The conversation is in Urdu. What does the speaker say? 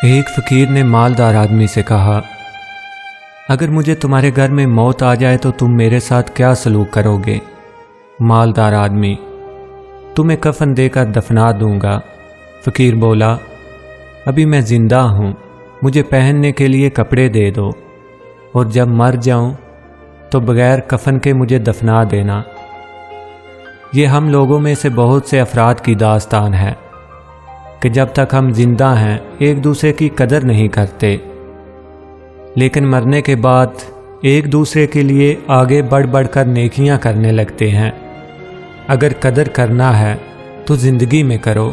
ایک فقیر نے مالدار آدمی سے کہا، اگر مجھے تمہارے گھر میں موت آ جائے تو تم میرے ساتھ کیا سلوک کرو گے؟ مالدار آدمی، تمہیں کفن دے کر دفنا دوں گا۔ فقیر بولا، ابھی میں زندہ ہوں، مجھے پہننے کے لیے کپڑے دے دو، اور جب مر جاؤں تو بغیر کفن کے مجھے دفنا دینا۔ یہ ہم لوگوں میں سے بہت سے افراد کی داستان ہے کہ جب تک ہم زندہ ہیں ایک دوسرے کی قدر نہیں کرتے، لیکن مرنے کے بعد ایک دوسرے کے لیے آگے بڑھ بڑھ کر نیکیاں کرنے لگتے ہیں۔ اگر قدر کرنا ہے تو زندگی میں کرو۔